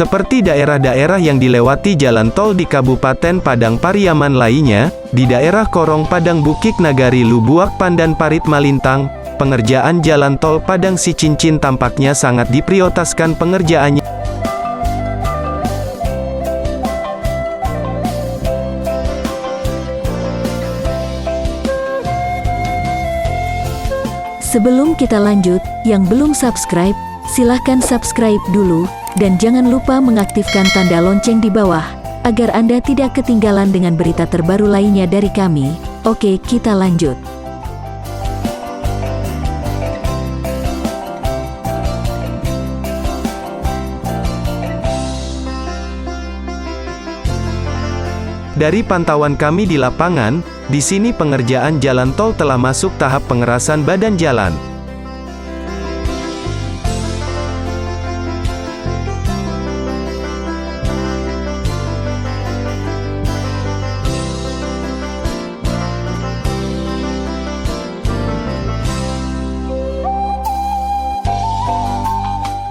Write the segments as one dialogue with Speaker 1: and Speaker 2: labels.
Speaker 1: Seperti daerah-daerah yang dilewati jalan tol di Kabupaten Padang Pariaman lainnya, di daerah Korong Padang Bukit Nagari Lubuak Pandan Parit Malintang, pengerjaan jalan tol Padang Sicincin tampaknya sangat diprioritaskan pengerjaannya.
Speaker 2: Sebelum kita lanjut, yang belum subscribe, silahkan subscribe dulu, dan jangan lupa mengaktifkan tanda lonceng di bawah, agar Anda tidak ketinggalan dengan berita terbaru lainnya dari kami. Oke, kita lanjut.
Speaker 1: Dari pantauan kami di lapangan, di sini pengerjaan jalan tol telah masuk tahap pengerasan badan jalan.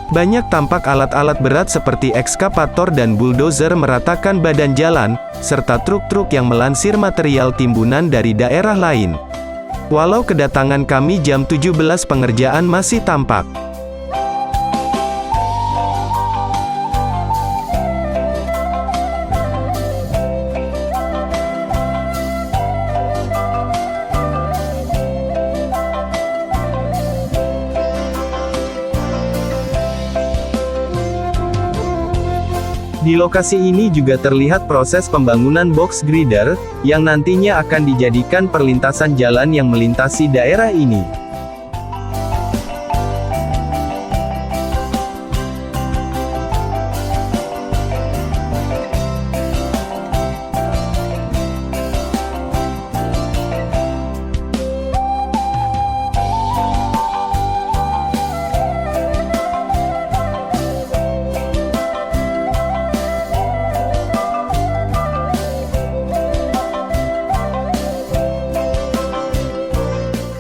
Speaker 1: Banyak tampak alat-alat berat seperti ekskavator dan buldozer meratakan badan jalan, serta truk-truk yang melansir material timbunan dari daerah lain. Walau kedatangan kami jam 17 pengerjaan masih tampak. Di lokasi ini juga terlihat proses pembangunan box girder, yang nantinya akan dijadikan perlintasan jalan yang melintasi daerah ini.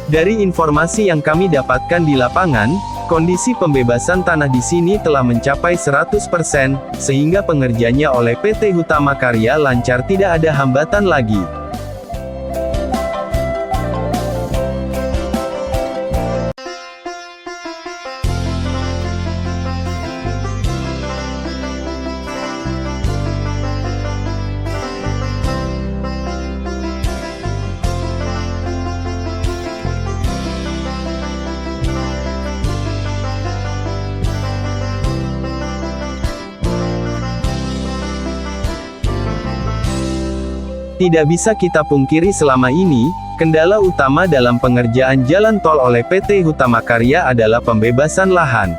Speaker 1: Dari informasi yang kami dapatkan di lapangan, kondisi pembebasan tanah di sini telah mencapai 100%, sehingga pengerjanya oleh PT Hutama Karya lancar, tidak ada hambatan lagi. Tidak bisa kita pungkiri selama ini, kendala utama dalam pengerjaan jalan tol oleh PT Hutama Karya adalah pembebasan lahan.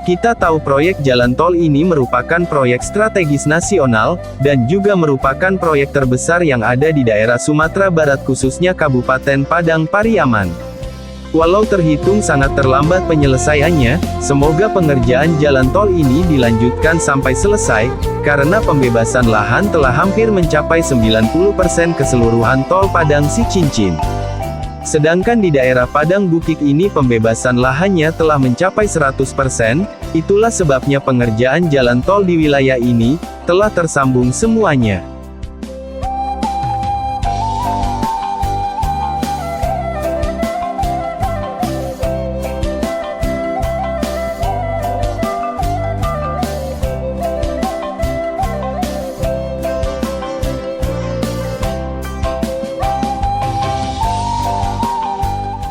Speaker 1: Kita tahu proyek jalan tol ini merupakan proyek strategis nasional, dan juga merupakan proyek terbesar yang ada di daerah Sumatera Barat khususnya Kabupaten Padang Pariaman. Walau terhitung sangat terlambat penyelesaiannya, semoga pengerjaan jalan tol ini dilanjutkan sampai selesai, karena pembebasan lahan telah hampir mencapai 90% keseluruhan tol Padang Sicincin. Sedangkan di daerah Padang Bukit ini pembebasan lahannya telah mencapai 100%, itulah sebabnya pengerjaan jalan tol di wilayah ini telah tersambung semuanya.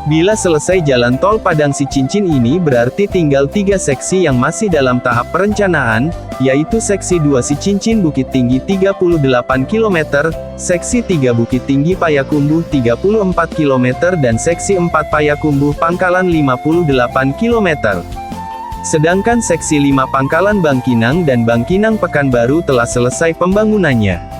Speaker 1: Bila selesai jalan tol Padang Sicincin ini berarti tinggal 3 seksi yang masih dalam tahap perencanaan, yaitu seksi 2 Sicincin Bukit Tinggi 38 km, seksi 3 Bukit Tinggi Payakumbuh 34 km dan seksi 4 Payakumbuh Pangkalan 58 km. Sedangkan seksi 5 Pangkalan Bangkinang dan Bangkinang Pekanbaru telah selesai pembangunannya.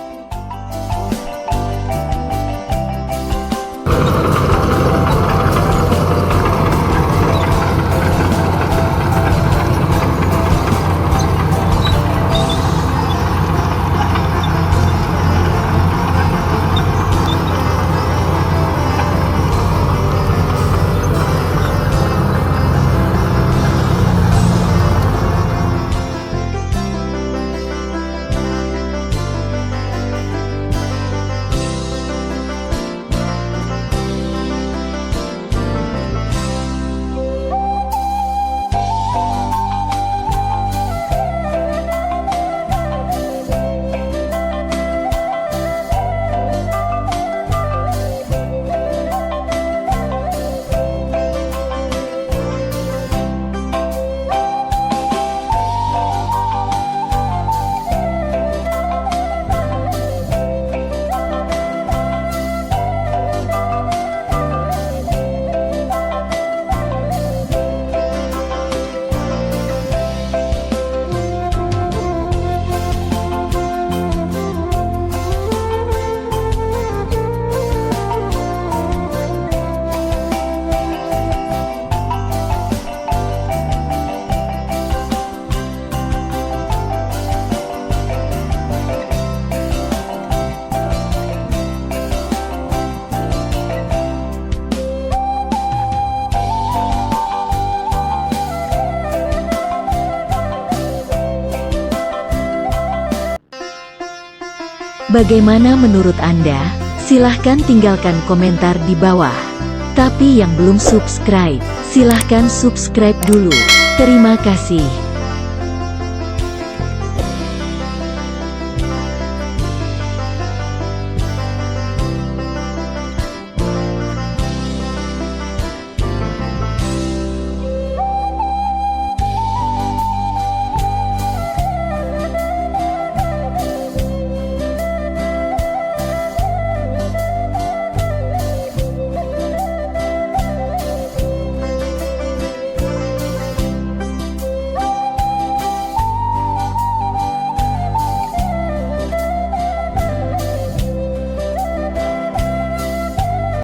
Speaker 2: Bagaimana menurut Anda? Silahkan tinggalkan komentar di bawah. Tapi yang belum subscribe, silahkan subscribe dulu. Terima kasih.